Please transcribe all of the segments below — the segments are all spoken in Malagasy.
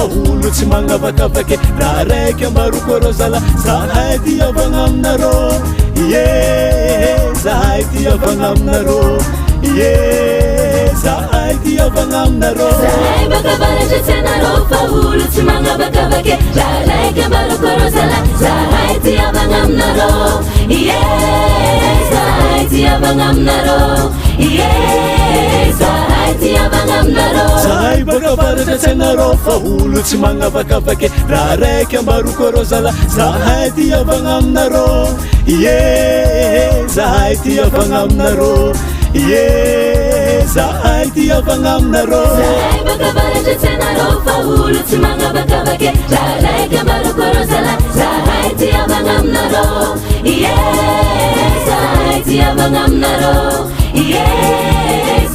olo tsy magnavakavaky raha raiky ambaroko rô zala zahay ty avagna aminarô zahay ty avagna aminarô zahay ty avagna aminarô zahay baka baratra tsy anarô fa olo tsy magnavakavaky raha raiky ambaroko rô zala zahay ty avagna aminarô zahay ty avagna aminarô zahay ty avagna aminarô zahay baka baratra tsy anarô fa olo tsy magnavakavaky raha raiky ambaroko rô zala zahay ty avagna aminarô zahay ty avagna aminarô zahay ty avagna aminarô zahay baka baratra tsy anarô fa olo tsy magnavakavaky raha raiky ambaroko rô zala zahay ty avagna aminarô zahay ty avagna aminarô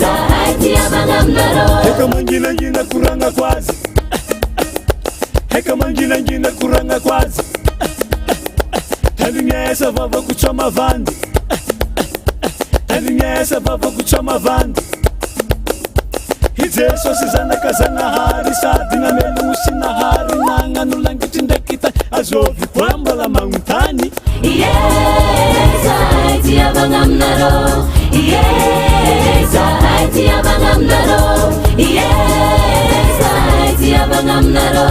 zahay ty avagna aminarô heka manginangina koragna kwazy heka manginangina koragna kwazy tandrignesa vavako tsao mavandy tandrignesa vavako tsao mavandy hijesosy zanakazanahary sady namelogno sy nahary nagnano langitry ndraiky ta azovy koa mbola magnontany zahay ty avagna aminarô zahay ty avagna aminarô zahay ty avagna aminarô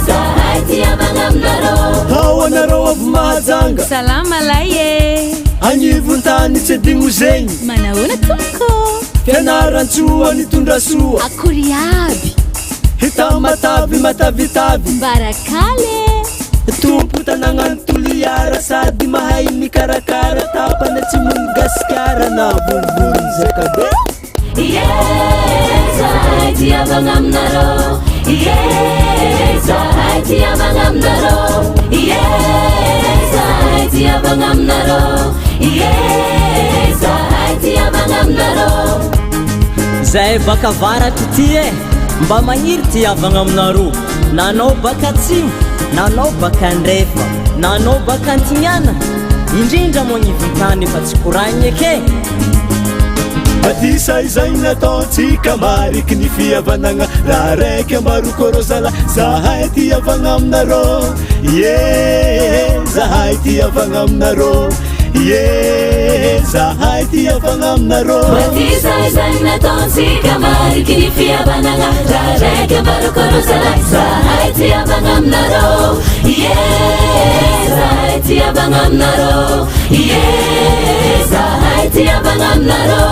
zahay ty avagna aminarô ao anarô avy mahajanga salama laye agnivon-tany tsy adigno zegny manahoana tomko fianaran-tsoa nitondra soa akory aby hita matavy matavitavy mbarakale tompo tanagna toliara sady mahay mikarakara tapana tsy monogasikara na vorivory zakabe zahay ty avagna aminarô zahay ty avagna aminarô zahay ty avagna aminarô zahay ty avagna aminarô zahay baka varatry ty mba magniry ty avagna aminarô nanao baka atsimo nanao baka andrefa nanao baka antignana indrindra mo agnivontany efa tsy koragny eke batisa izay nataontsika mariky ny fihavanagna raha raiky ambaroko rô zala zahay ty avagna aminarô zahay ty avagna aminarô zahay ty avagna aminarô batisa izay nataontsika mariky ny fihavanagna raha raiky ambaroko rô zala zahay ty avagna aminarô zahay ty avagna aminarô zahay ty avagna aminarô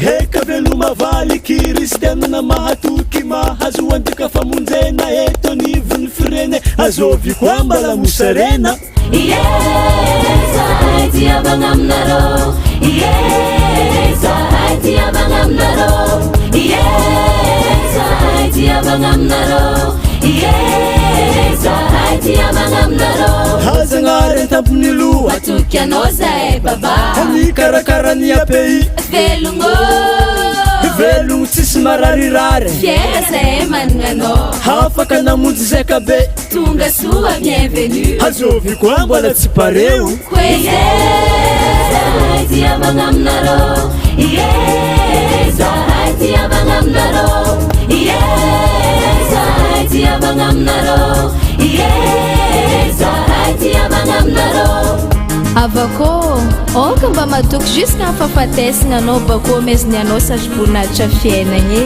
heka veloma valy kristianina mahatoky mahazo antika famonjena eto nivony firene azovy koa mbala mosarena zahay ty avagna aminarô zahay ty avagna aminarô zahay ty avagna aminarô zahay ty avagna aminarô hazagnary an-tampony loha atoky anao zahay baba amikarakarany apei velogno velogno tsisy mararirary fiera zahay mananao hafaka namonjy zakabe tonga soa bienvenue azovy koa mbola tsy pareo zahay ty avagna aminarô zahay ty avagna aminarô zahay ty avagna aminarô zahay ty avagna aminarô avakô ôka mba matoky jusqu'à fahafatesagna anao bakô meziny anao sady voninahitra fiainagna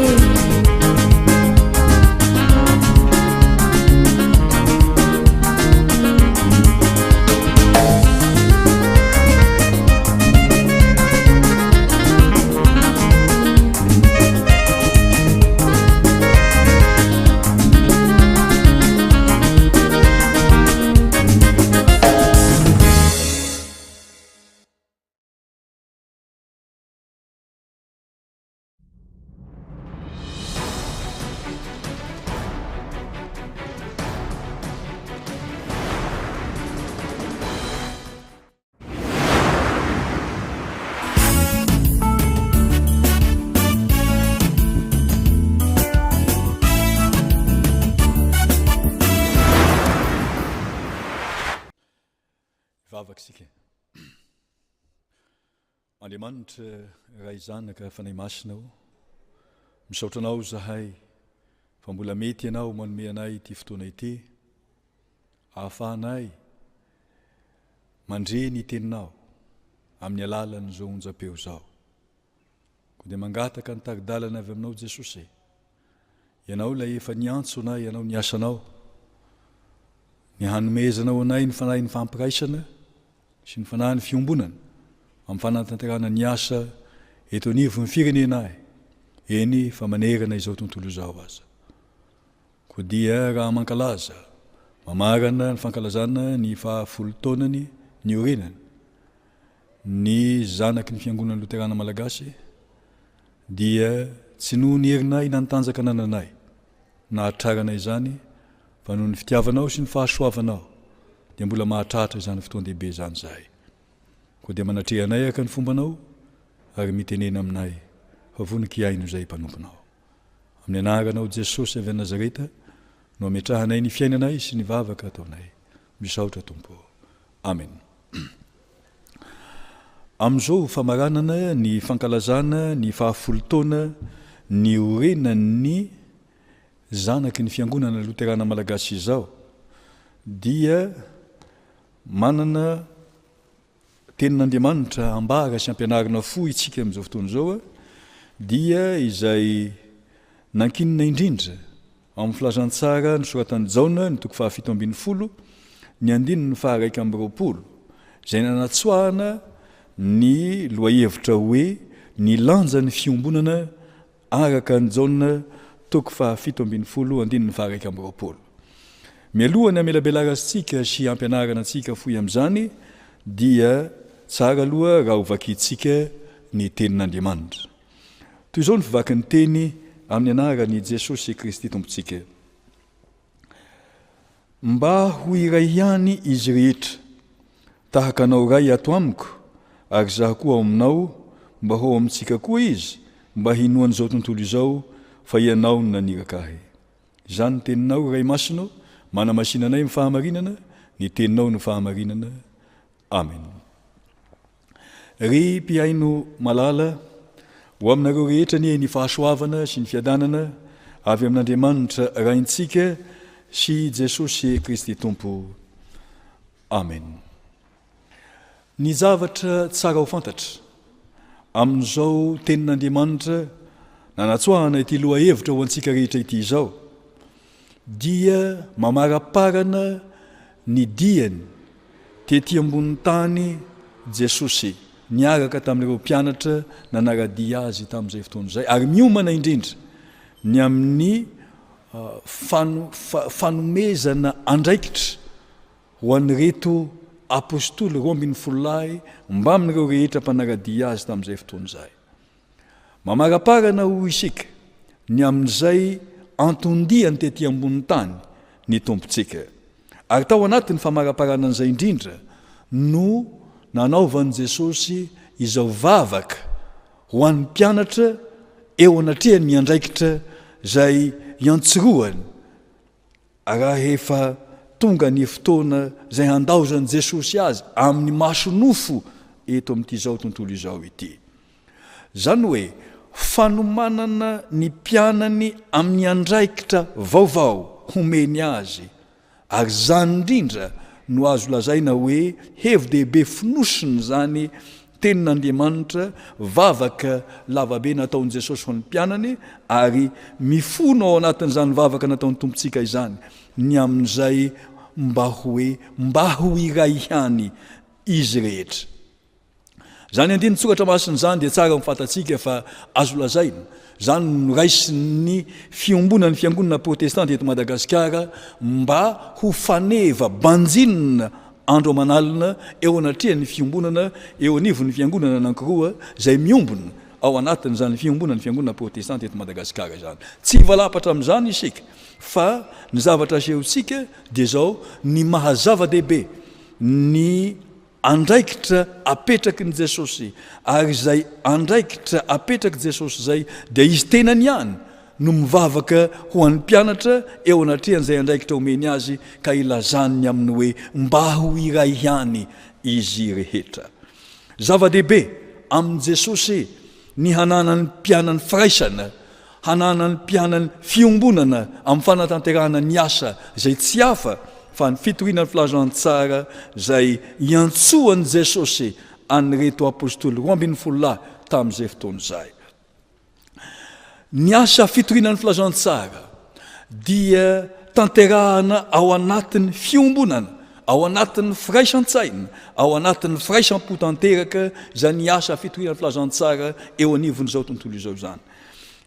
vavaky sika andriamanitra ray zanaka fanay masina o misaotranao zahay fa mbola mety ianao manome anay ity fotoana ity ahafahanay mandre ny teninao amin'ny alalan'izao onjam-peo zao. Ko dia mangataka ny tagidalana avy aminao Jesosy. Ianao lay efa niantso anay, ianao niasanao, ny hanomezanao anay ny fanahy ny fampiraisana sy ny fanahy ny fiombonana amin'ny fanatanterana ny asa eto anivon'ny firenena eny fa manerana izao tontolo izao aza. Ko dia raha mankalaza mamarana ny fankalazana ny fahafolo taonany ny orenany ny zanaky ny fiangonana Luterana Malagasy, dia tsy noho ny herinay na ny tanjaka nananay na hatraranay izany, fa noho ny fitiavanao sy ny fahasoavanao dia mbola mahatratra izany fotoan-dehibe izany zahay. Ko dia manatrehanay aka ny fombanao ary mitenena aminay fa voninky aino izay mpanomponao. Amin'ny anaranao Jesosy avy Nazareta no ametrahanay ny fiainanay sy ny vavaka ataonay. Misaotra Tompo. Amen. Amin'izao famaranana ny fankalazana ny fahafolo taona ny orenan'ny zanaky ny fiangonana Luterana Malagasy izao, dia manana tenin'Andriamanitra ambara sy ampianarina fo itsika amin'izao fotoana izao, dia izay nankinina indrindra amin'ny filazantsara ny soratan'ny Jaona ny 7:12 ny 2:20, izay nanatsoahana ny loahevitra hoe ny lanja ny fiombonana araka ny Jaona 7:12 2:20. Mialohany amelabelarantsika sy ampianarana antsika foy amin'izany, dia tsara aloha raha hovakitsika ny tenin'Andriamanitra. Toy izao ny fivaky ny teny amin'ny anaran'i Jesosy Kristy Tompontsika. Mba ho iray ihany izy rehetra, tahaka anao ray ato amiko, ary zaho koa ao aminao, mba ho amintsika koa izy, mba hinoan'izao tontolo izao, fa ianao no naniraka ahy. Izany teninao ray masino, manamasina anay ny fahamarinana, ny teninao ny fahamarinana. Amen. Ry mpiaino malala, ho aminareo rehetra ny fahasoavana sy ny fiadanana avy amin'Andriamanitra raintsika sy Jesosy Kristy Tompo. Amen. Ny zavatra tsara ho fantatra amin'izao tenin'Andriamanitra nanatsoahana ity lohahevitra ho antsika rehetra ity izao, dia mamaraparana ny diany tety ambony tany Jesosy niaraka tamin'ireo mpianatra nanaradia azy tamin'izay fotoana izay, ary miomana indrindra ny amin'ny fanomezana andraikitra ho an'ireto apôstoly 12 mba amin'ireo rehetra mpanaradia azy tamin'izay fotoana izay. Mamaraparana ho isika ny amin'izay antondiany tety ambony tany ny tompontsika, ary tao anatin'ny famaraparana an'izay indrindra no nanaovan'i Jesosy izao vavaka ho an'ny mpianatra eo anatrehany ny andraikitra izay iantsiroany raha efa tonga ny fotoana izay handaozan'i Jesosy azy amin'ny masonofo eto amin'ity izao tontolo izao ity. Zany hoe fanomanana ny mpianany amin'ny andraikitra vaovao homeny azy, ary zany indrindra no azo lazaina hoe hevi-dehibe finosiny zany tenin'Andriamanitra, vavaka lavabe nataon'i Jesosy ho an'ny mpianany, ary mifono ao anatin'izany vavaka nataon'ny tompontsika izany ny amin'izay mba ho iray ihany izy rehetra. Zany andiny soratra masiny zany dia tsara mifantatsika fa azo lazaina zany no raisin'ny fiombonan'ny fiangonana protestanta eto Madagasikara mba ho faneva banjinina andro amanalina eo anatrehan'ny fiombonana eo anivon'ny fiangonana anankiroa izay miombona ao anatin' zany fiombonan'ny fiangonana protestanta eto Madagasikara zany. Tsy valapatra amin'izany isika, fa ny zavatra asehontsika dia zao ny mahazava-dehibe ny andraikitra apetraky ny Jesosy, ary izay andraikitra apetraky Jesosy izay dia izy tenany ihany no mivavaka ho an'ny mpianatra eo anatrehan'izay andraikitra omeny azy, ka ilazany amin'ny hoe mba ho iray ihany izy rehetra. Zava-dehibe amin'i Jesosy ny hananany mpianany firaisana hananany mpianany fiombonana amin'ny fanatanterahana ny asa zay tsy hafa fa ny fitorianany filazantsara zay iantsoany Jesosy anyreto apôstôly 12 tamin'izay fotoana izay. Ny asa fitorinan'ny filazantsara dia tanterahana ao anatin'ny fiombonana, ao anatin'ny firaisan-tsaina, ao anatin'ny firaisampo-tanteraka zany asa fitorinan'ny filazantsara eo anivon'izao tontolo izao zany.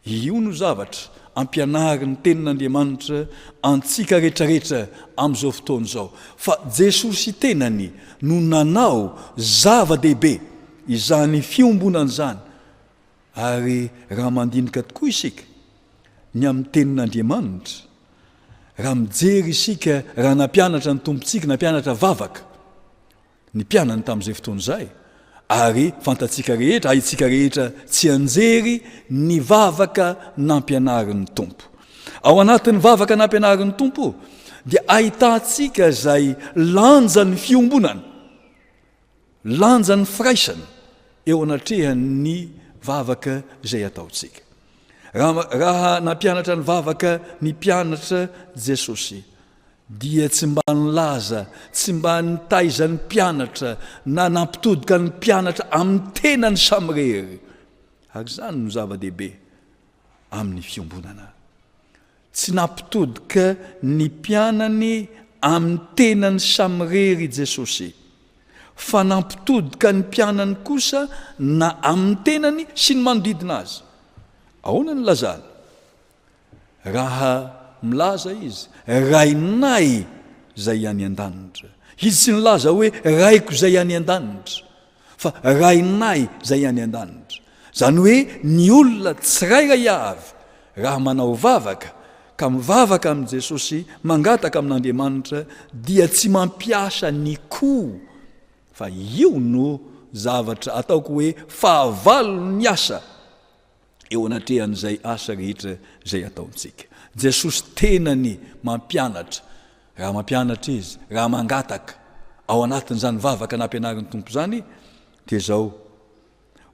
Io no zavatra ampianariny tenin'Andriamanitra antsika rehetrarehetra amin'izao fotoana izao. Fa Jesosy tenany no nanao zava-dehibe izany fiombonana zany. Ary raha mandinika tokoa isika ny amin'ny tenin'Andriamanitra, raha mijery isika raha nampianatra ny tompontsika, nampianatra vavaka ny mpianany tamin'izay fotoana izay, ary fantatsika rehetra, haitsika rehetra tsy anjery ny vavaka nampianarin'ny tompo. Ao anatin'ny vavaka nampianarin'ny tompo dia ahitantsika zay lanjan'ny fiombonana, lanjan'ny firaisana eo anatrehan'ny vavaka zay ataotsika. Raha nampianatra ny vavaka ny mpianatra Jesosy dia tsy mba nilaza, tsy mba nitaiza ny mpianatra na nampitodika ny mpianatra amin'ny tenany samy rery. Ary zany no zava-dehibe amin'ny fiombonana. Tsy nampitodika ny mpianany amin'ny tenany samy rery Jesosy, fa nampitodika ny mpianany kosa na amin'ny tenany sy ny manodidina azy. Ahoana ny lazana? Raha milaza izy rainay zay any an-danitra, izy tsy nilaza hoe raiko zay any an-danitra, fa rainay zay any an-danitra. Zany hoe ny olona tsirairay avy raha manao vavaka ka mivavaka amin'i Jesosy, mangataka amin'Andriamanitra, dia tsy mampiasa ny koa, fa io no zavatra ataoko hoe fahavalo ny asa eo anatrehan'izay asa rehetra zay ataontsika. Jesosy tenany mampianatra, raha mampianatra izy, raha mangataka ao anatin'izany vavaka nampianarin'ny tompo zany, dia zao: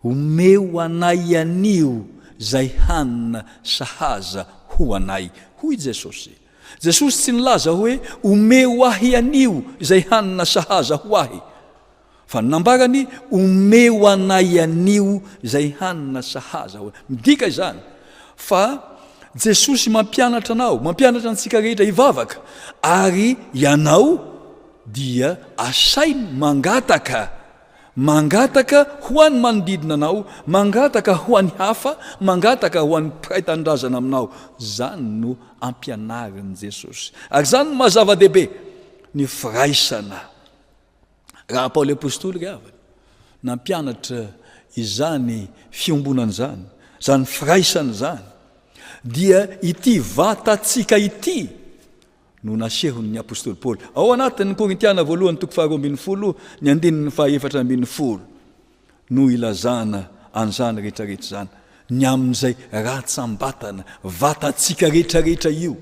omeo anay anio zay hanina sahaza ho anay, hoy Jesosy. Jesosy tsy nilaza hoe omeo ahy anio zay hanina sahaza ho ahy, fa nambarany omeo anay anio zay hanina sahaza ho ahy. Midika izany fa Jesosy mampianatra anao, mampianatra antsika rehetra hivavaka, ary ianao dia asainy mangataka ho an'ny manodidina anao, mangataka ho an'ny hafa, mangataka ho an'ny mpiray tanindrazana aminao. Zany no ampianarin'i Jesosy. Ary zany no mazava-dehibe ny firaisana. Raha Paoly apôstôly avy nampianatra izany fiombonana zany, zany firaisana zany, dia ity vatatsika ity no nasehony ny apôstôly Paoly ao anatin'ny Korintiana 1:12 ny 4:4 no ilazana an'izany rehetrarehetra zany, ny amin'izay ratsambatana vatatsika rehetrarehetra io.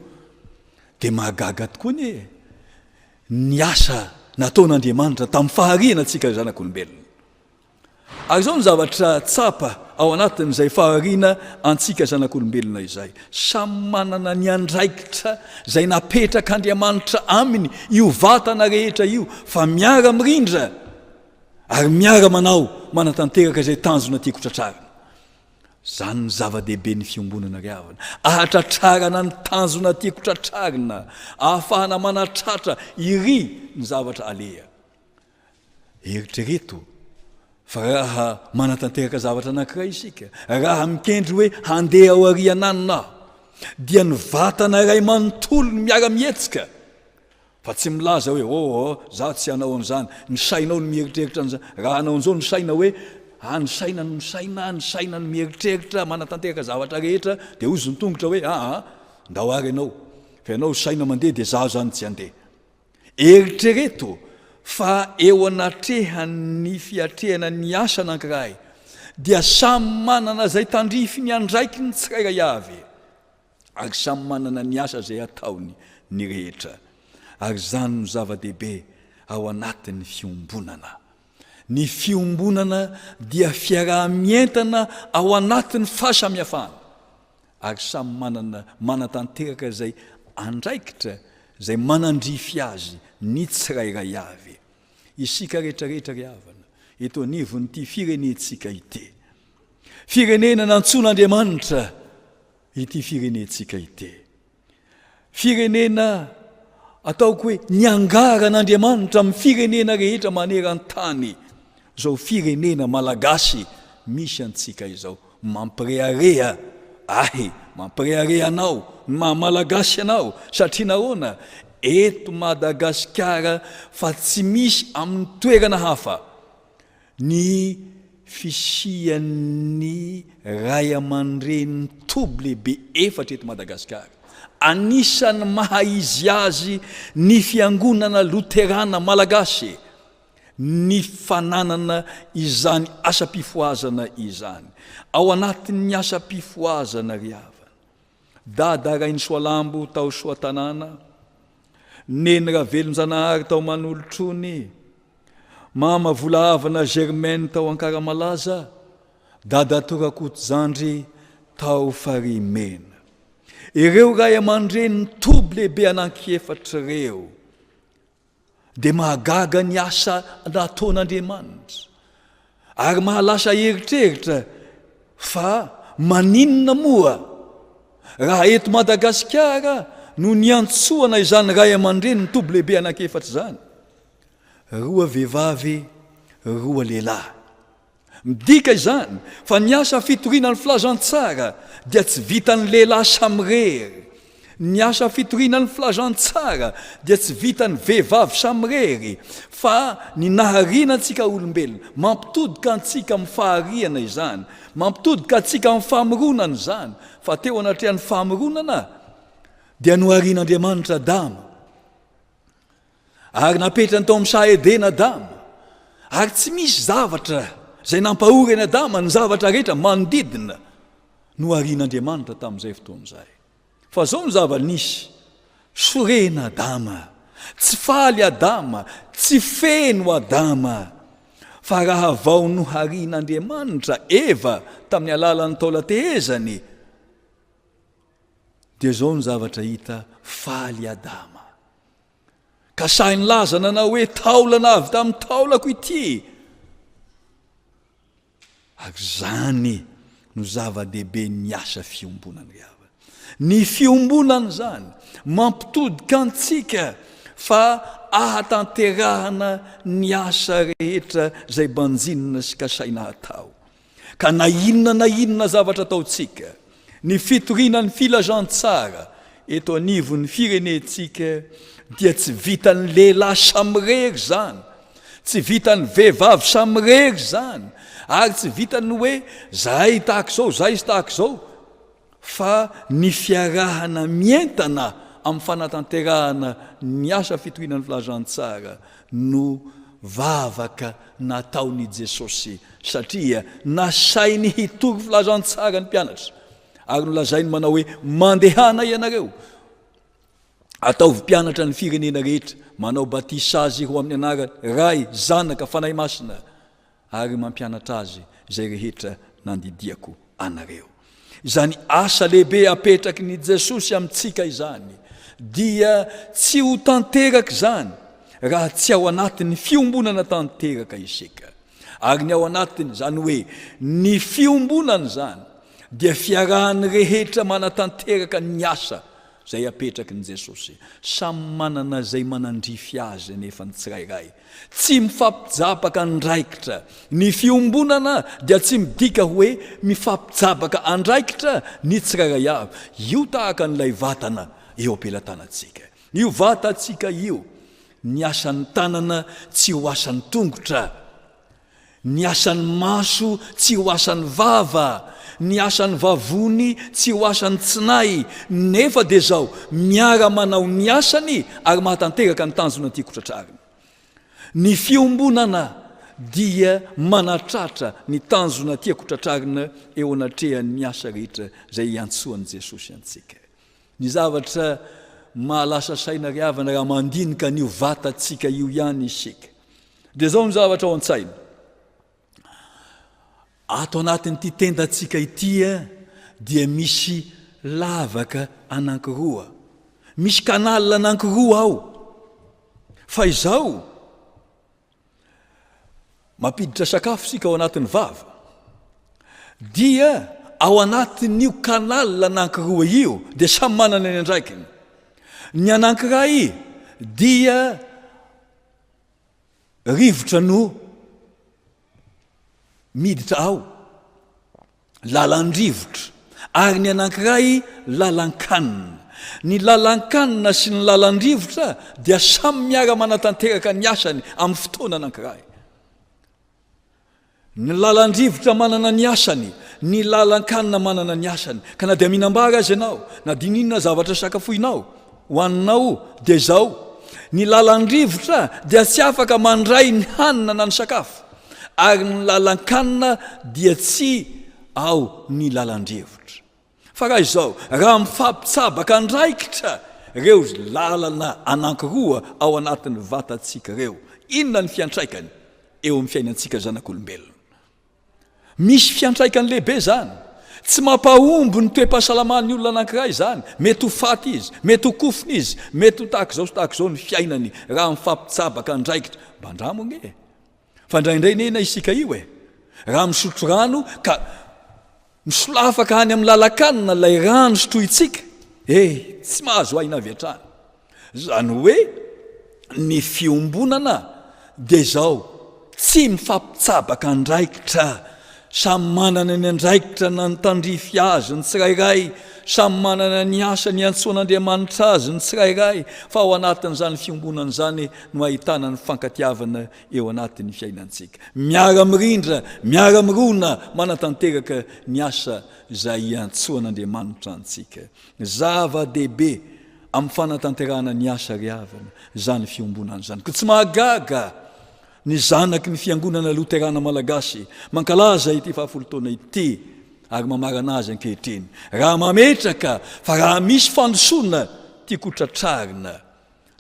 Dia mahagaga tokoa ny asa nataon'Andriamanitra tamin'ny fahariana antsika zanak'olombelona. Ary zao ny zavatra tsapa ao anatin'izay fahariana antsika zanak'olombelona izay, samy manana ny andraikitra zay napetraka Andriamanitra aminy io vatana rehetra io, fa miara mirindra ary miara manao manatanteraka zay tanjona tiako tratrarina. Zany ny zava-dehibe ny fiombonana riavana, ahatratrarana ny tanjona tiako tratrarina, ahafahana manatratra iry ny zavatra aleha. Eritrereto fa raha manatanteraka zavatra anankiray isika, raha mikendry hoe handeha ao ariananina, dia ny vatana iray manontolo ny miara mietsika, fa tsy milaza hoe za tsy hanao an'izany, ny sainao no mieritreritra an'izany. Raha hanao an'izao ny saina hoe ny saina no mieritreritra manatanteraka zavatra rehetra, dia ozy ny tongotra hoe ndahoary ianao, fa ianao saina mandeha dia za zany tsy handeha. Eritrereto fa eo anatrehan'ny fiatrehana ny asa anankiray, dia samy manana zay tandrify ny andraiky ny tsirairay avy, ary samy manana ny asa zay ataony ny rehetra. Ary zany no zava-dehibe ao anatin'ny fiombonana. Ny fiombonana dia fiaraha-mientana ao anatin'ny fahasamihafana. ary samy manatanteraka zay andraikitra zay manandrify azy ny tsirairay avy. Isika rehetrarehetra ry havana eto anivon'ity firenentsika ity, firenena nantson'Andriamanitra ity firenentsika ity, firenena ataoko hoe niangaran'Andriamanitra amin'ny firenena rehetra maneran-tany. Zao firenena malagasy misy antsika izao mampirearea, mampirearea anao malagasy anao, satria nahoana eto Madagasikara fa tsy misy amin'ny toerana hafa ny fisian'ny ray aman-dreny toby lehibe efatra eto Madagasikara. Anisan'ny mahaizy azy ny fiangonana Luterana malagasy ny fananana izany asa-pifoazana izany. Ao anatin'ny asa-pifoazana ry havana, dada Rainy Soalambo tao Soatanana, neny Ravelon-Janahary tao Manolotrony, mama Volahavana Germaine tao Ankaramalaza, dada Torakoto-Zandry tao Farimena. Ireo ray aman-dreny toby lehibe anankiefatra ireo dia mahagaga ny asa nataon'Andriamanitra ary mahalasa eritreritra fa maninona moa raha eto Madagasikara no niantsoana izany ray aman-dreny toby lehibe anankiefatra izany, 2 vehivavy 2 lehilahy. Midika izany fa ny asa fitoriana ny filazantsara dia tsy vitan'ny lehilahy samirery, ny asa fitoriana ny filazantsara dia tsy vitan'ny vehivavy samirery, fa ny nahariana antsika olombelona, mampitodika antsika amin'ny fahariana izany, mampitodika antsika amin'ny famoronana izany. Fa teo anatrehan'ny famoronana dia noharian'Andriamanitra Adama ary napetrany tao amin'ny sahedena Adama, ary tsy misy zavatra zay nampahory any Adama, ny zavatra rehetra manodidina noharian'Andriamanitra tamin'izay fotoan'izay. Fa zao ny zava-nisy, sorena Adama, tsy faly Adama, tsy feno Adama, fa raha vao noharian'Andriamanitra Eva tamin'ny alalan'ny taolatehezany, dia zao ny zavatra hita, faly Adama. Ka sainy lazana na hoe taolana avy tamin'ny taolako ity, ary zany no zava-dehibe ny asa fiombonany ry havana. Ny fiombonany zany mampitodika antsika fa ahatanterahana ny asa rehetra zay banjinina sy kasaina hatao. Ka na inona zavatra ataotsika, ny fitoriana ny filazantsara eto anivon'ny firenentsika dia tsy vitan'ny lehilahy samirery zany, tsy vitan'ny vehivavy samirery zany, ary tsy vitany hoe zahay tahaka zao, zahay sy tahaka zao, fa ny fiarahana mientana amin'ny fanatanterahana ny asa fitoriana ny filazantsara no vavaka nataon'i Jesosy, satria nasainy hitory filazantsara ny mpianatra ary nolazainy manao hoe mandehana ianareo, ataovy mpianatra ny firenena rehetra, manao batisazy ho amin'ny anarany Ray, Zanaka, Fanahy Masina, ary mampianatra azy zay rehetra nandidiako anareo. Izany asa lehibe apetraky ny Jesosy amintsika izany dia tsy ho tanteraka zany raha tsy ao anatin'ny fiombonana tanteraka isika. Ary ny ao anatiny zany hoe ny fiombonana zany dia fiarahany rehetra manatanteraka ny asa zay apetraky ny Jesosy. Samy manana zay manandrify azy nefa ny tsirairay, tsy mifampijabaka andraikitra. Ny fiombonana dia tsy midika hoe mifampijabaka andraikitra ny tsirairay avy. Io tahaka n'ilay vatana eo ampelantanantsika. Io vatantsika io, ny asan'ny tanana tsy ho asan'ny tongotra, ny asan'ny maso tsy ho asan'ny vava, ny asan'ny vavony tsy ho asan'ny tsinay, nefa dia zao miara manao ny asany ary mahatanteraka ny tanjona ty kotratrariny. Ny fiombonana dia manatratra ny tanjona ty kotratrarina eo anatrehan'ny asa rehetra zay iantsoan'i Jesosy antsika. Ny zavatra mahalasa saina ry havana raha mandinika n'io vatantsika io ihany isika, dia zao ny zavatra ao an-tsaina. Ato anatin'ity tendantsika ity dia misy lavaka anankiroa, misy kanalina anankiroa ao. Fa izao mampiditra sakafo sika ao anatin'ny vava, dia ao anatin'io kanalina anankiroa io dia samy manana ny andraikiny. Ny anankiray dia rivotra no miditra ao, lalan-drivotra, ary ny anankiray lalan-kanina. Ny lalan-kanina sy ny lalan-drivotra dia samy miara manatanteraka ny asany amin'ny fotoana anankiray. Ny lalan-drivotra manana ny asany, ny lalan-kanina manana ny asany. Ka na dia mihinam-bary azy ianao, na dininona zavatra sakafoinao, hoaninao dia zao. Ny lalan-drivotra dia tsy afaka mandray ny hanina na ny sakafo, ary ny lalan-kanina dia tsy ao ny lalan-drivotra. Fa raha izao, raha mifampitsabaka andraikitra reo lalana anankiroa ao anatin'ny vatantsika reo, inona ny fiantraikany eo amin'ny fiainantsika zanak'olombelona? Misy fiantraikany lehibe zany. Tsy mampahomby ny toe-pahasalaman'ny olona anankiray zany. Mety ho faty izy, mety ho kofiny izy, mety ho tahaka zao ny fiainany raha mifampitsabaka andraikitra. Bandramone. Fa indraindray nena isika io raha misotro rano ka misolafaka any amin'ny lalan-kanina lay rano sotroitsika, tsy mahazo aina avy hatrany. Zany hoe ny fiombonana dia zao, tsy mifampitsabaka andraikitra. Samy manana ny andraikitra na ny tandrify azy ny tsirairay, samy manana ny asa ny antsoan'Andriamanitra azy ny tsirairay. Fa ao anatin'izany fiombonana zany no ahitana ny fankatiavana eo anatin'ny fiainantsika. Miara mirindra, miara mirona, manatanteraka ny asa izay antsoan'Andriamanitra antsika. Zava-dehibe amin'ny fanatanterana ny asa riavana zany fiombonana zany. Ko tsy mahagaga ny zanaky ny fiangonana Luterana Malagasy mankalaza ity 70 taona ity ary mamarana azy ankehitriny. Raha mametraka fa raha misy fandosona tiako tratrarina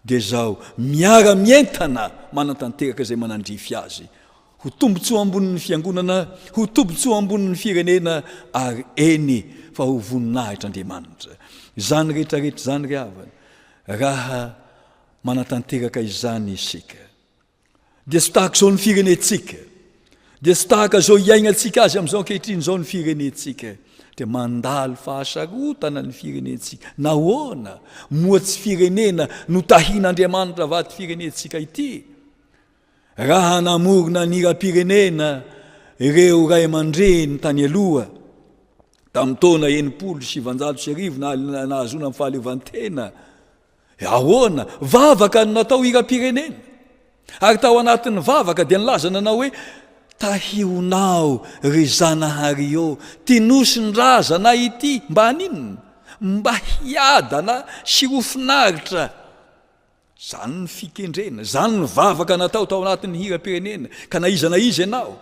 dia zao, miara mientana manatanteraka izay manandrify azy. Ho tombotsoa ambonin'ny fiangonana, ho tombotsoa ambonin'ny firenena, ary eny fa ho voninahitr'Andriamanitra. Zany rehetrarehetra zany ry havana, raha manatanteraka izany isika. Dia tsy tahaka zao ny firenetsika, dia tsy tahaka zao iaignatsika azy amin'izao ankehitriny zao ny firenetsika. Dia mandalo fahasarotana ny firenetsika. Nahoana moa tsy firenena no tahian'Andriamanitra vaty firenetsika ity? Raha namorona ny hiram-pirenena ireo ray aman-dreny tany aloha, tamin'ny taona 770 na nahazona amin'ny fahalevantena, ahoana vavaka no natao hiram-pirenena? Ary tao anatin'ny vavaka dia nilazana na hoe tahionao ry Zanahary, tinosy ny razana ity mba haninona? Mba hiadana sy ho finaritra. Zany ny fikendrena, zany ny vavaka natao tao anatin'ny hiram-pirenena. Ka na iza ianao,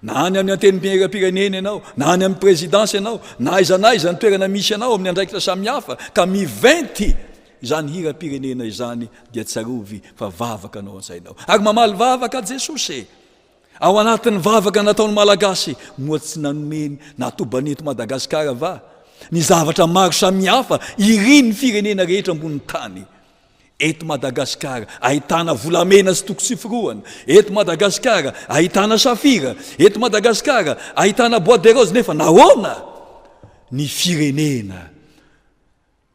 na any amin'ny antenimpihiram-pirenena ianao, na any amin'ny présidence ianao, na aiza ny toerana misy ianao amin'ny andraikitra samihafa, ka miventy izany hiram-pirenena izany, dia tsarovy fa vavaka anao ansainao. Ary mamaly vavaka Jesosy. Ao anatin'ny vavaka nataony Malagasy, moa tsy nanomeny natobany eto Madagasikara va ny zavatra maro samihafa iriny firenena rehetra ambony tany. Eto Madagasikara ahitana volamena sy toko siforoana. Eto Madagasikara ahitana safira. Eto Madagasikara ahitana bois de rose. Nefa nahoana ny firenena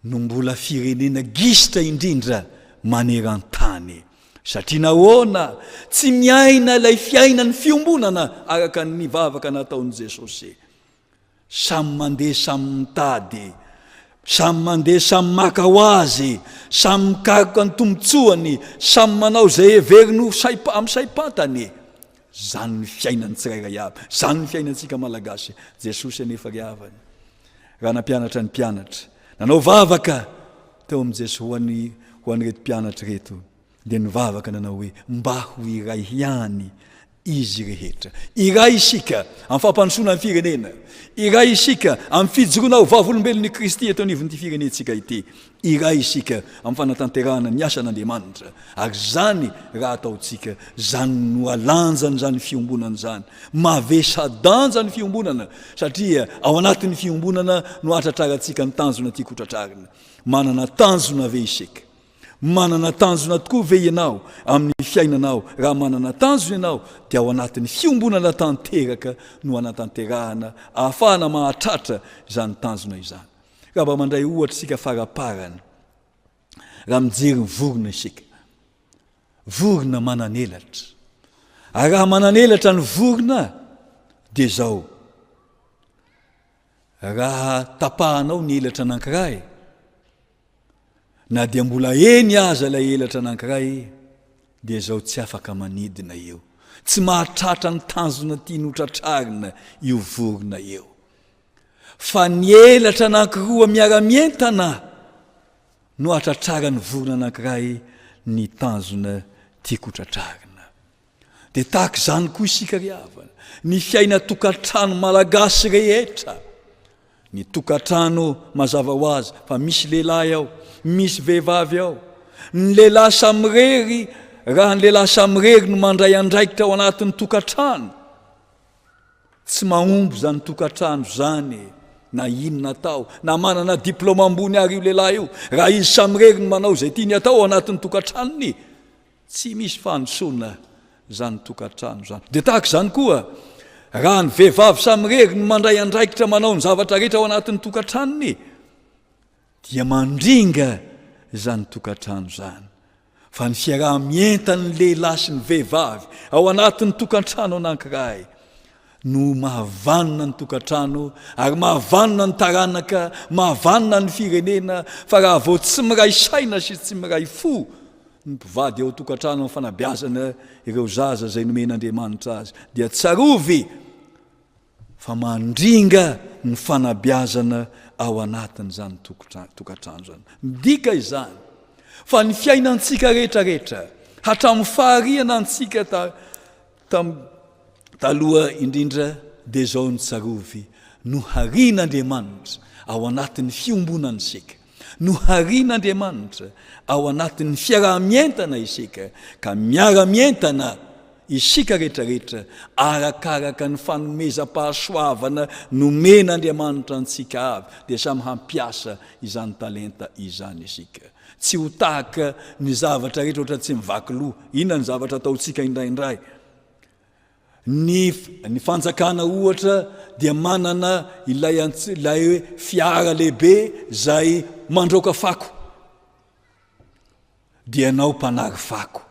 no mbola firenena gisitra indrindra maneran-tany? Satria nahoana tsy miaina ilay fiainany fiombonana araka ny vavaka nataon'i Jesosy? Samy mandeha samy mitady, samy mandeha samy maka ho azy, samy mikaroka ny tombotsoany, samy manao izay heveriny amin'ny saim-pantany. Zany ny fiainany tsirairay avy, zany ny fiainantsika Malagasy. Jesosy anefa ry havany, raha nampianatra ny mpianatra, nanao vavaka teo amin'ny Jesosy ho an'ireto mpianatra reto, dia ny vavaka nanao hoe mba ho iray ihany izy rehetra. Iray isika amin'ny fampandrosoana amin'ny firenena, iray isika amin'ny fijoroana ho vavolombelon'ny Kristy eto anivon'ity firenentsika ity, iray isika amin'ny fanatanterahana ny asan'Andriamanitra. Ary zany raha ataotsika, zany no alanjany zany fiombonana zany, mavesa-danja ny fiombonana, satria ao anatin'ny fiombonana no atratrarantsika ny tanjona tiako tratrarina. Manana tanjona ve isika? Manana tanjona tokoa ve ianao amin'ny fiainanao? Raha manana tanjona ianao, dia ao anatin'ny fiombonana tanteraka no anatanterahana, ahafahana mahatratra izany tanjona izany. Raha mba mandray ohatra isika faraparany, raha mijery ny vorona isika, vorona mananelatra. Ary raha mananelatra ny vorona, dia zao, raha tapahanao ny elatra anankiray, na dia mbola eny aza ilay elatra anankiray, dia zao tsy afaka manidina eo, tsy mahatratra ny tanjona tiany hotratrarina io vorona eo. Fa ny elatra anankiroa miara-mientana no atratrarany vorona anankiray ny tanjona tiako hotratrarina. Dia tahaka izany koa isika riavana, ny fiaina tokantrano malagasy rehetra. Ny tokantrano mazava ho azy fa misy lehilahy ao, misy vehivavy ao. Ny lehilahy samirery, raha ny lehilahy samirery no mandray andraikitra ao anatin'ny tokantrano, tsy mahomby zany tokantrano zany, na inona atao, na manana diplôma ambony ary io lehilahy io, raha izy samirery no manao izay tiany atao ao anatin'ny tokantranony, tsy misy fandrosoana zany tokantrano zany. Dia tahaka izany koa, raha ny vehivavy samirery no mandray andraikitra manao ny zavatra rehetra ao anatin'ny tokantranony, dia mandringa zany tokantrano zany. Fa ny fiaraha-mientan'ny lehilahy sy ny vehivavy ao anatin'ny tokantrano anankiray no mahavanona ny tokantrano, ary mahavanona ny taranaka, mahavanona ny firenena. Fa raha vao tsy miray saina sy tsy miray fo ny mpivady ao tokantrano amin'ny fanabeazana ireo zaza izay nomen'Andriamanitra azy, dia tsarovy fa mandringa ny fanabeazana ao anatin'izany tokantrano zany. Midika izany fa ny fiainantsika rehetrarehetra, hatramin'ny fahariana antsika taloha indrindra, dia zao ny tsarovy, no harian'Andriamanitra ao anatin'ny fiombonana isika, no harian'Andriamanitra ao anatin'ny fiaraha-mientana isika, ka miara-mientana isika rehetrarehetra arakaraka ny fanomezam-pahasoavana nomen'Andriamanitra antsika avy, dia samy hampiasa izany talenta izany isika. Tsy ho tahaka ny zavatra rehetra ohatra tsy mivaky loha. Inona ny zavatra ataontsika indraindray? Ny fanjakana ohatra dia manana ilay hoe fiara lehibe zay mandroaka fako, dia anao mpanary fako,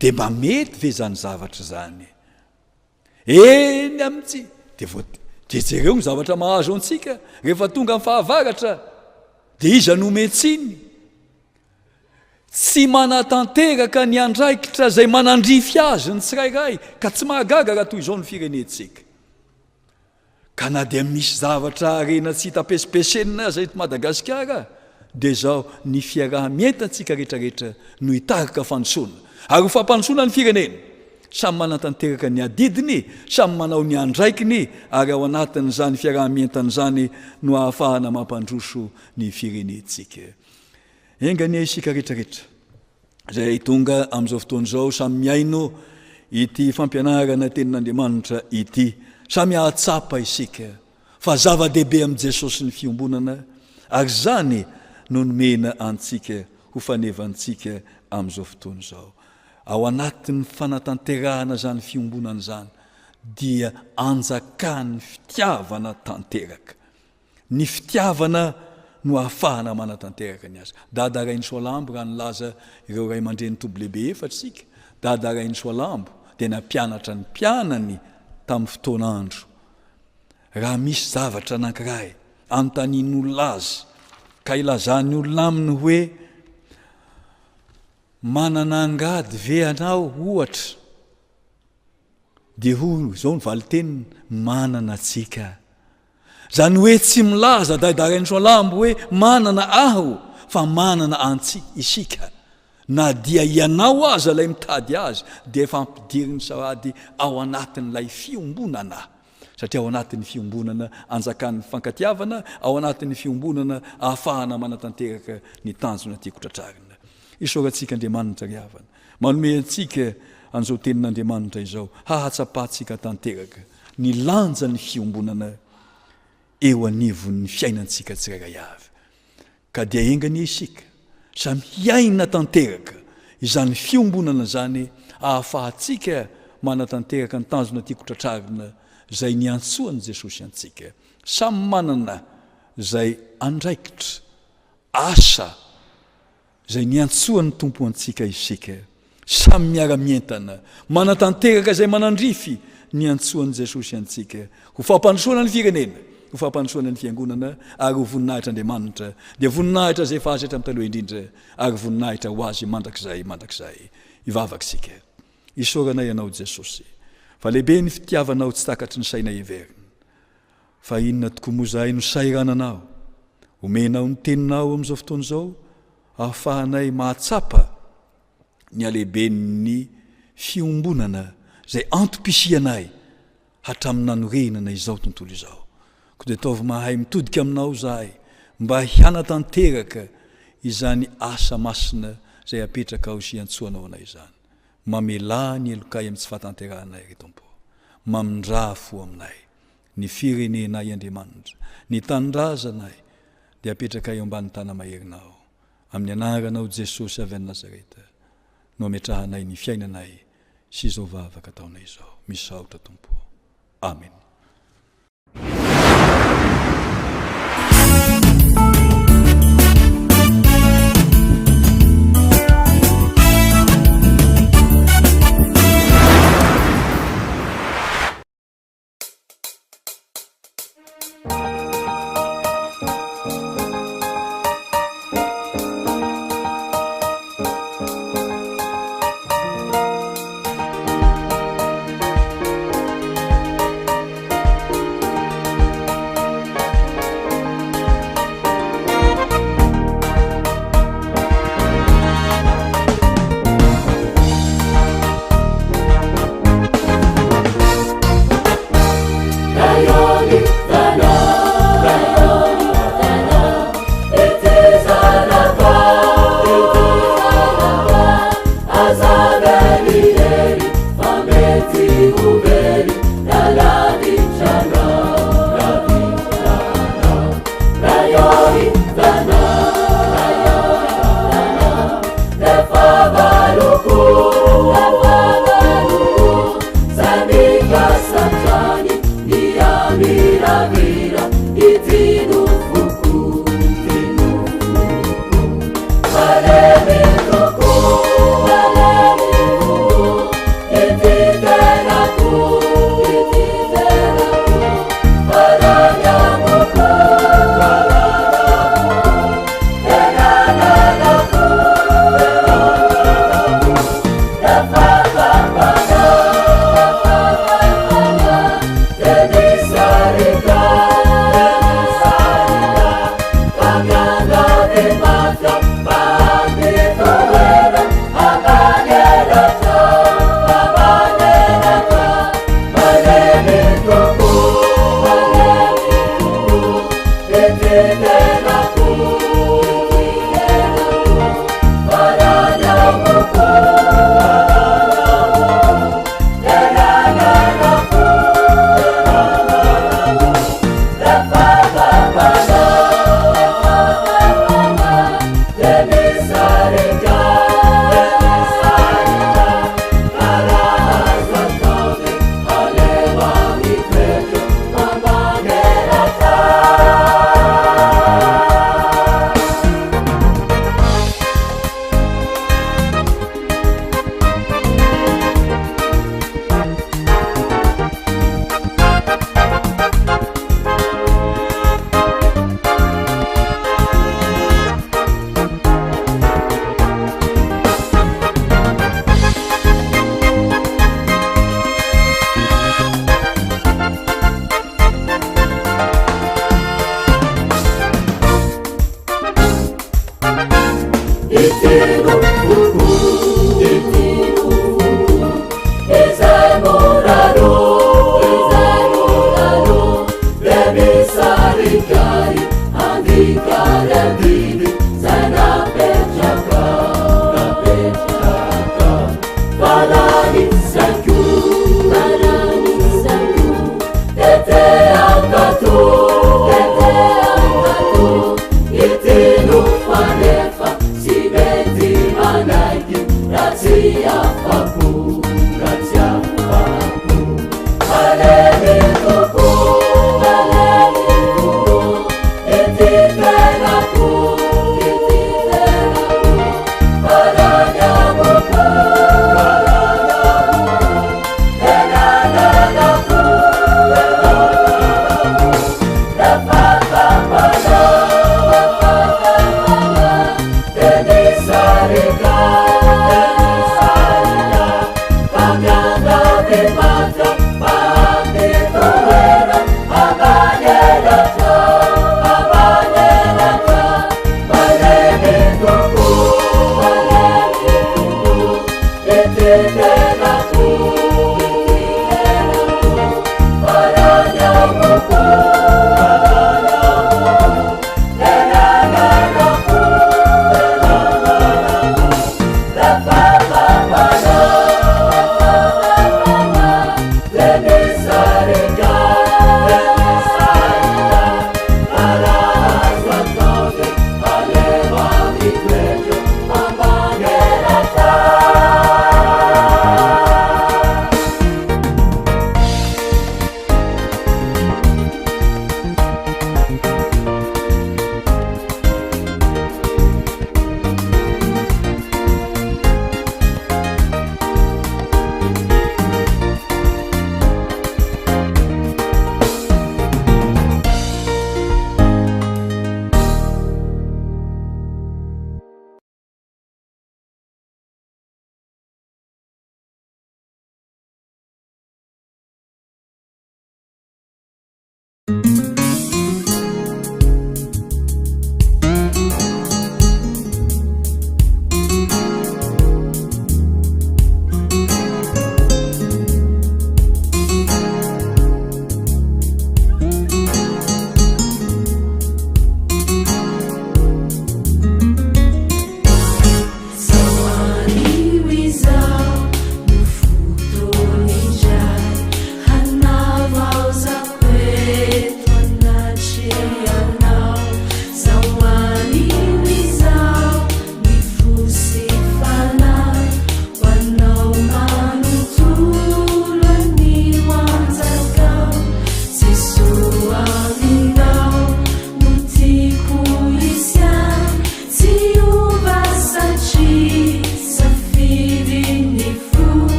dia mba mety ve zany zavatra zany? Eny amintsy dia jejereo ny zavatra mahazo antsika rehefa tonga amin'ny fahavaratra, dia iza nometsiny tsy manatanteraka ny andraikitra zay manandrify azy ny tsirairay, ka tsy mahagaga raha toy izao ny firenentsika. Ka na dia misy zavatra arena tsy hita-pesipesena zay eto Madagasikara, dia zao ny fiaraha-mientantsika rehetrarehetra no hitarika fandrosoana. Ary ho fampandrosoana ny firenena, samy manatanteraka ny adidiny, samy manao ny andraikiny, ary ao anatin'izany fiaraha-mientan'izany no ahafahana mampandroso ny firenentsika. Engany isika rehetrarehetra zay tonga amin'izao fotoan'izao, samy miaino ity fampianarana tenin'Andriamanitra ity, samy ahatsapa isika fa zava-dehibe amin'i Jesosy ny fiombonana, ary zany no nomena antsika ho fanevantsika amin'izao fotoan'izao. Ao anatin'ny fanatanterahana zany fiombonana zany, dia anjakan'ny fitiavana tanteraka. Ny fitiavana no ahafahana manatanteraka ny azy. Dada Rainy Soalambo raha nilaza ireo ray aman-dreny toblebe efatsika, Dada Rainy Soalambo dia nampianatra ny mpianany tamin'ny fotoan'andro. Raha misy zavatra anankiray anontanian'olona azy, ka ilazany olona aminy hoe manana angady ve anao ohatra, dia hoy zao ny valiteniny, manana atsika. Zany hoe tsy milaza Dada Rainy Soalambo hoe manana aho, fa manana isika na dia ianao azy alay mitady azy dia efa ampidiriny sady ao anatin'ilay fiombonana satria ao anatin'ny fiombonana anjakan'ny fankatiavana ao anatin'ny fiombonana ahafahana manatanteraka ny tanjona tiako tratrarina isorantsika Andriamanitra ry havana manome antsika an'izao tenin'Andriamanitra izao hahatsapatsika tanteraka ny lanja ny fiombonana eo anivon'ny fiainantsika tsirairay avy ka dia engany isika samy hiaina tanteraka izany fiombonana zany ahafahatsika manatanteraka ny tanjona tiako tratrarina zay niantsoany Jesosy antsika samy manana zay andraikitra asa zay niantsoany tompo antsika isika samy miara-mientana manatanteraka zay manandrify niantsoany Jesosy antsika ho fampandrosoana ny firenena ho fampandrosoana ny fiangonana ary ho voninahitra Andriamanitra dia voninahitra zay fahazatra amin'ny taloha indrindra ary voninahitra ho azy mandrakizay ivavaksika isoranay ianao Jesosy fa lehibe ny fitiavanao tsy takatry ny saina everina fa inona tokoa moa zahay no sairananao omenao ny teninao amin'izao fotoana izao ahafahanay mahatsapa ny alehiben'ny fiombonana zay antopisianay hatramin'ny nanorenana izao tontolo izao ko dia ataovy mahay mitodika aminao zahay mba hianatanteraka izany asa masina zay apetraka ao sy antsoanao anay izany mamela ny elokay amin'ny tsy fahatanteranay ry Tompo mamindra fo aminay ny firenenay Andriamanitra ny tanindrazanay dia apetraka eo ambany tana maherinao amin'ny anaranao Jesosy avy any Nazareta no ametrahanay ny fiainanay sy izao vavaka ataonay izao misaotra Tompo amen.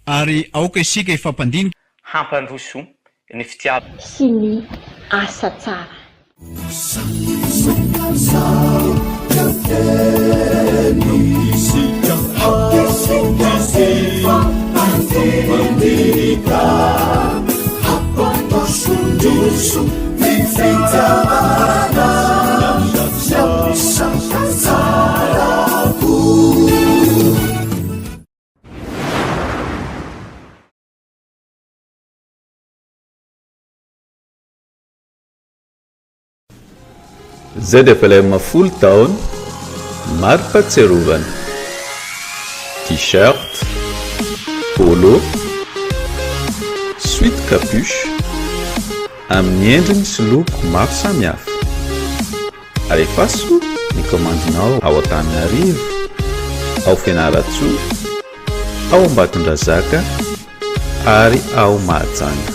Ary aoka isika ifampandinika hampandroso ny fitiava sy ny asa tsara. ZFLM full town Marpatserovan t-shirt, polo, sweat capuche amin'ny endriny sy loko maro samihafa. Alefaso ny komandinao ao Antananarivo, ao Fianarantsoa, ao Ambatondrazaka ary ao Mahajanga.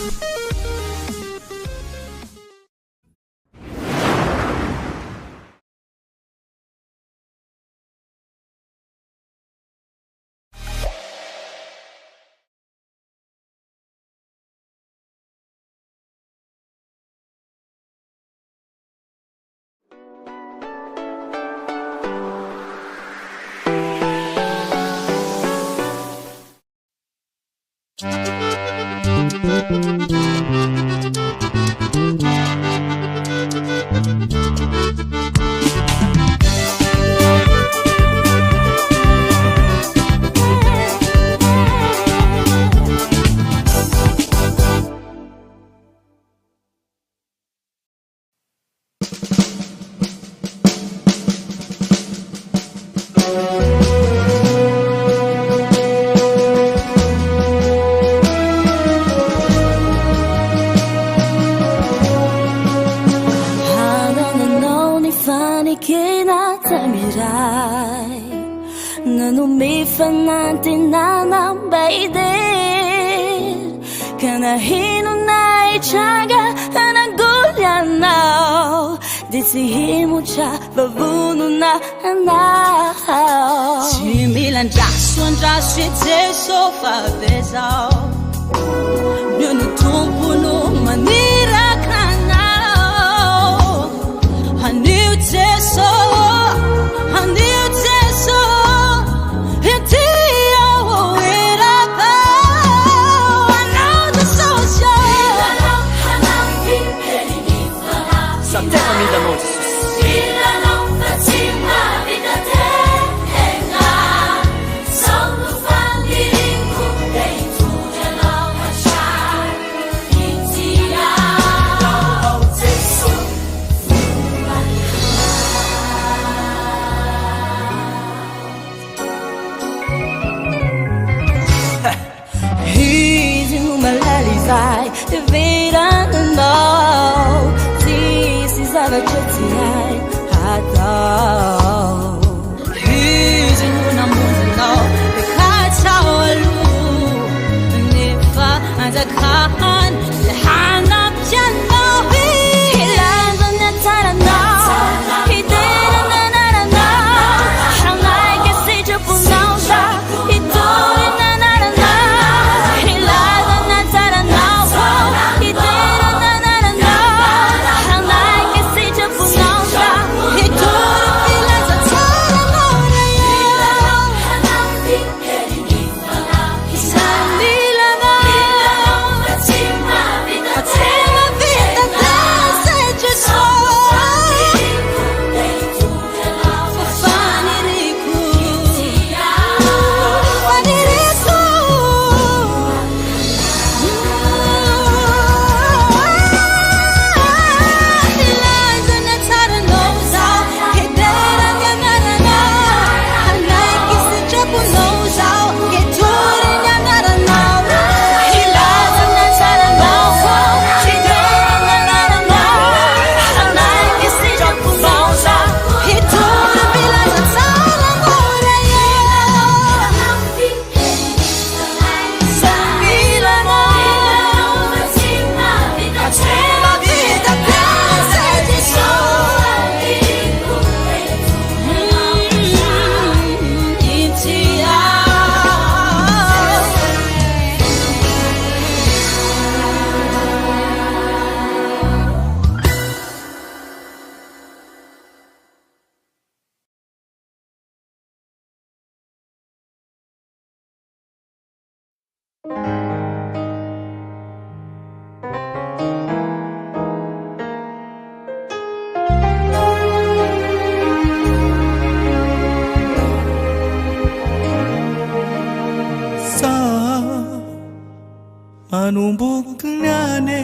manombokinane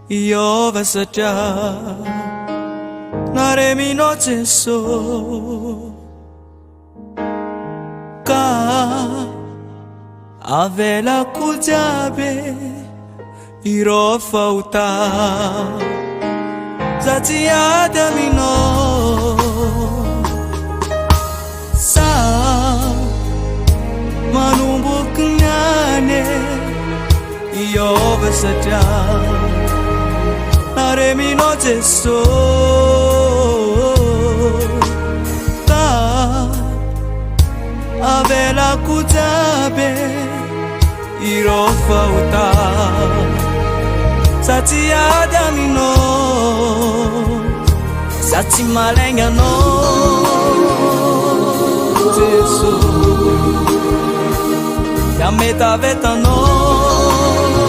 iova satria nareminao Jeso ka avelako jiaby ireo fahota za tsy ady aminao sa manomboky niane iova satria nareminao Jeso ka avelako jiaby ireo fahota za tsy ady aminao za tsy malaigna anao Jeso ya metavetanao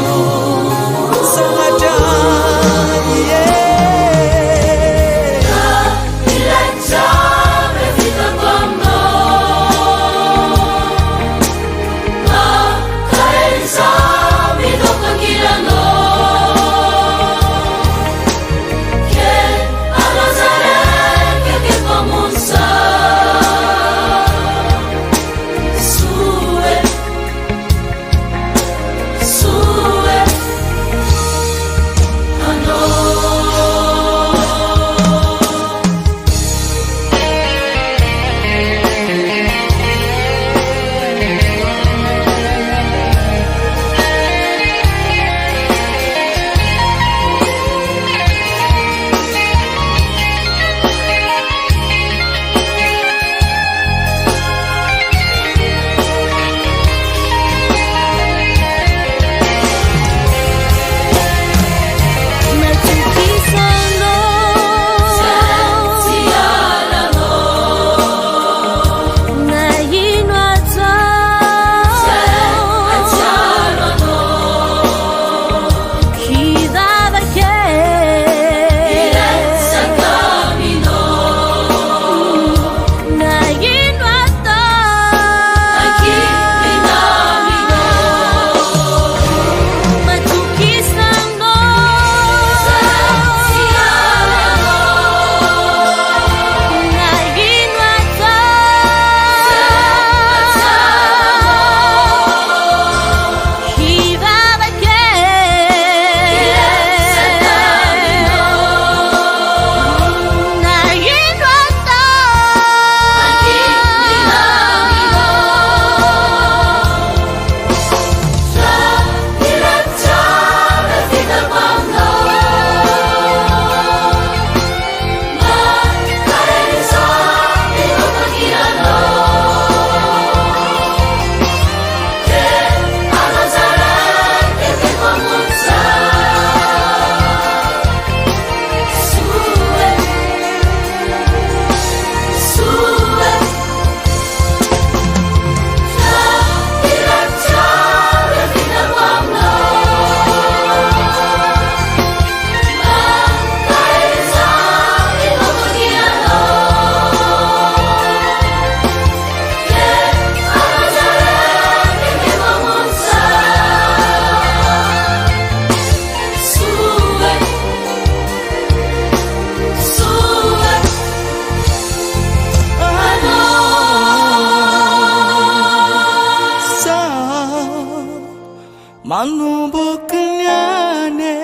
manombokynyane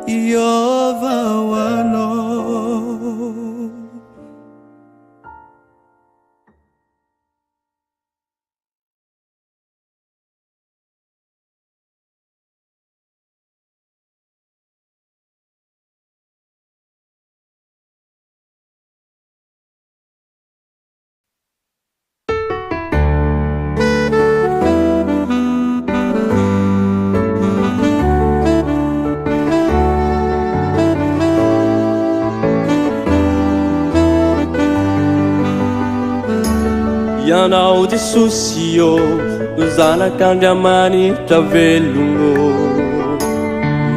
iovawano. Ianao de sosio zanak'Andriamanitra velogno,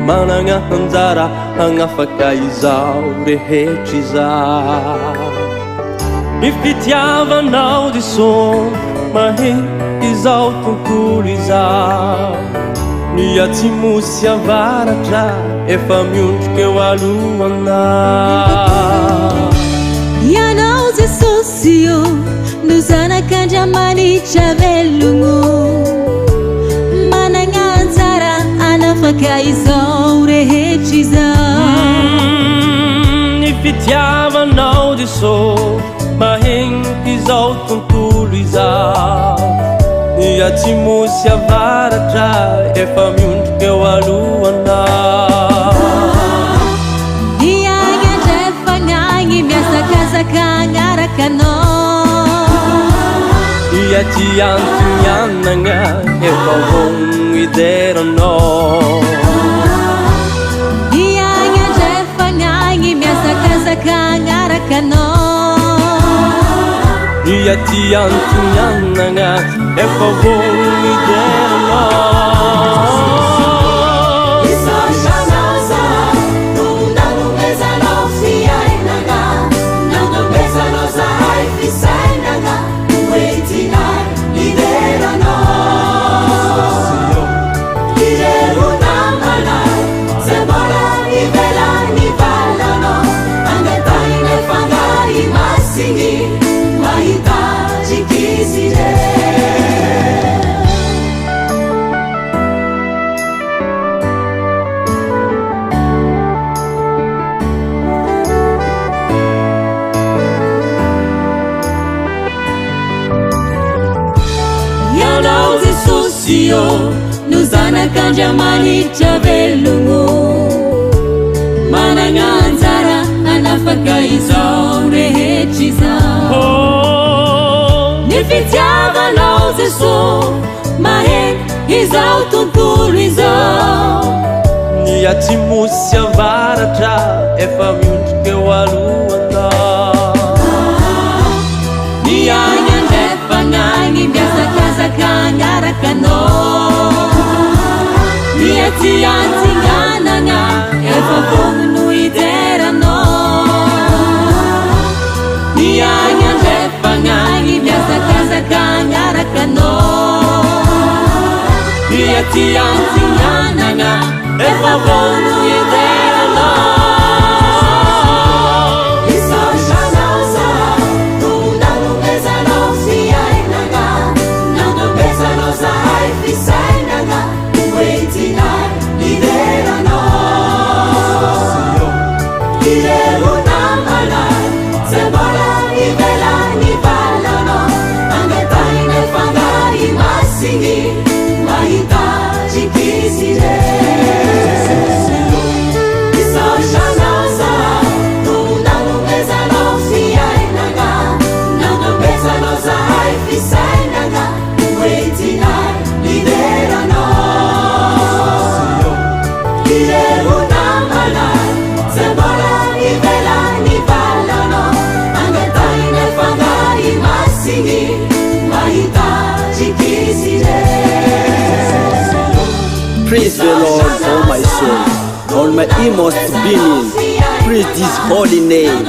managna anjara hagnafaka izao rehetra izao. Ny fitiavanao de so mahe izao tontolo izao, ny atsimosy avaratra efa miondrika eo alohanao. Ianao Jesosy io no zanak'Andriamanitra velogno, managna anjara hanafaka izao rehetra izao. Ny fitiavanao Jesosy maheniky izao tontolo izao, ny atsimosy avaratra efa miondrika eo alohanao. Ny agny andrefagnaigny miazakazaka agnaraka anao, Iati antonianagna efa vogno ideranao. ny agny andrefagnaigny miazakazaka agnaraka anao, Iati antonianagna efa vogno ideranao. no zanak'Andriamanitra velogno, managna anjara hanafaka izao rehetra izao. Ny fitiavanao Jesosy maheny izao tontolo izao, ny atsimosy avaratra efa miondrika eo alohanao. ny agny andrefagnaigny miazakazaka agnaraka anao, ny atiantsinganagna efa vogno ideranao. ny agny andrefagnaigny miazakazaka agnaraka anao, ny atiantsinganagna efa vogno ideranao. Praise the Lord, oh my soul, all my inmost being, praise His holy name.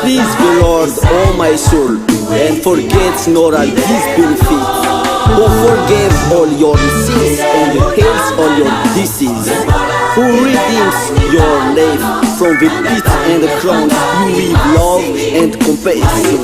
Praise the Lord, oh my soul, and forget not all His benefits, who forgave all your sins and heals all your diseases, who redeems your life from the pit and crowns you with love and compassion.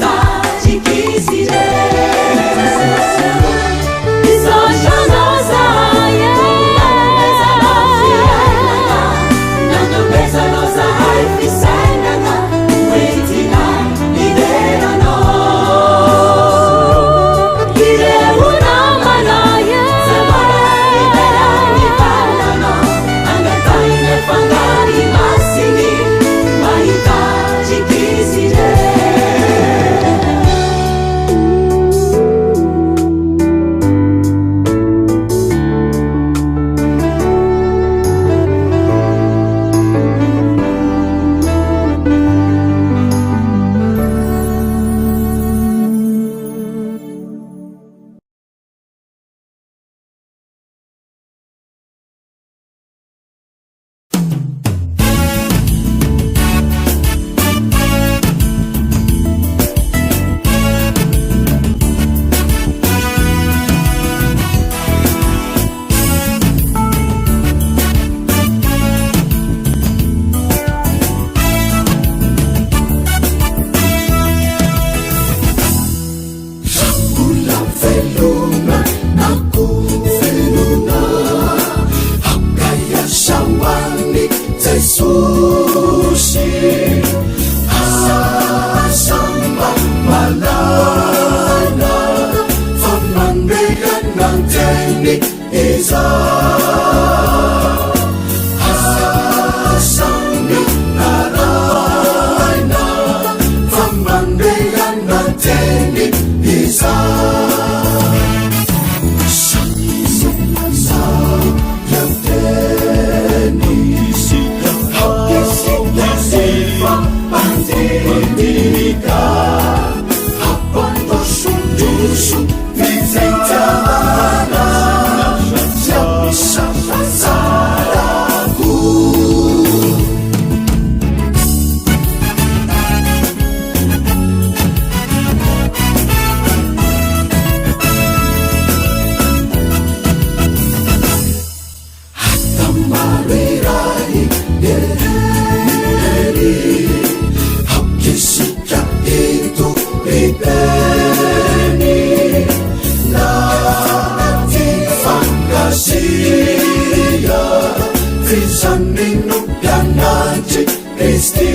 fisanino pianatry Kristi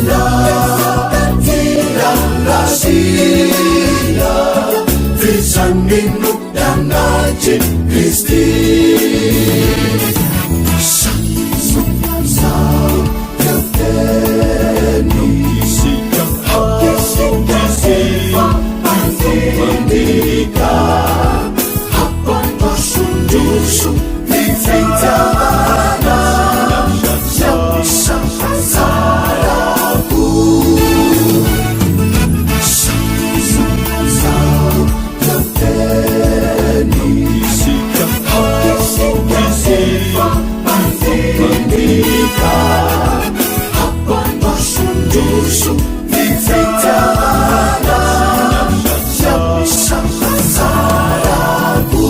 na tirarasia fisanino pianatry Kristi Mandika hapandosundusu vivitana saraku Mandika hapandosundusu vivitana saraku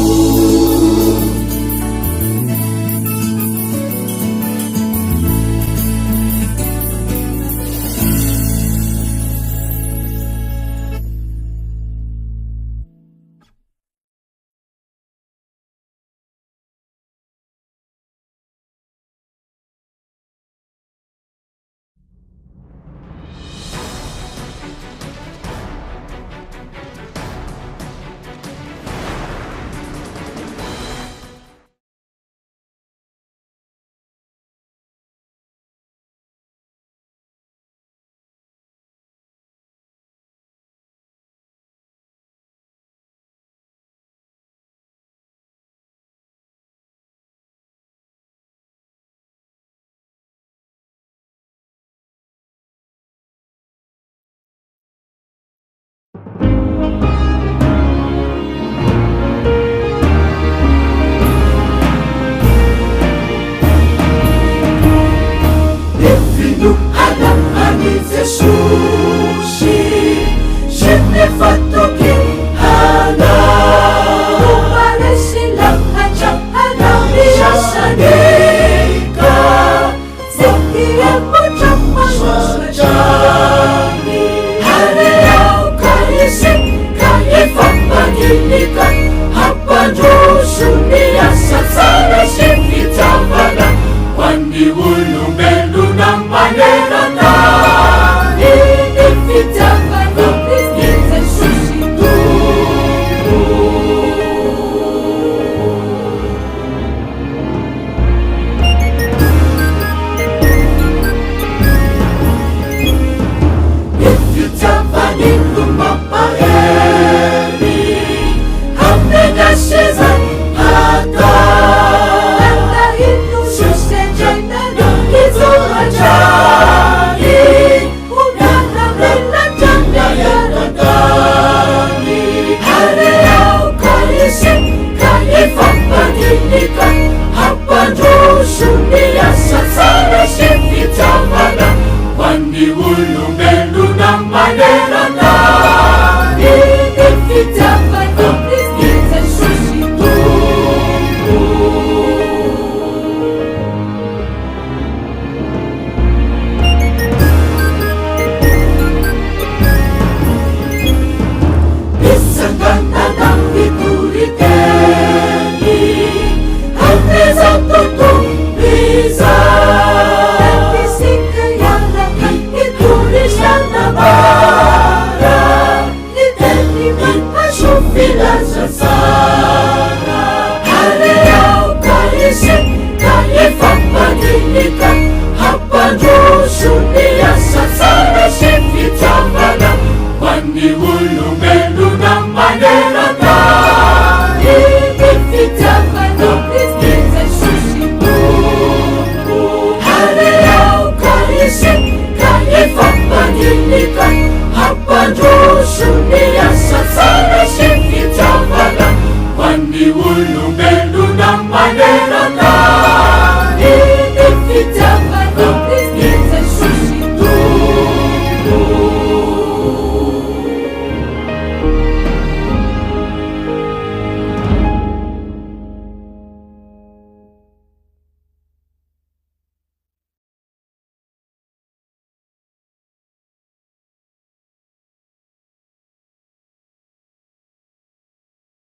Ulu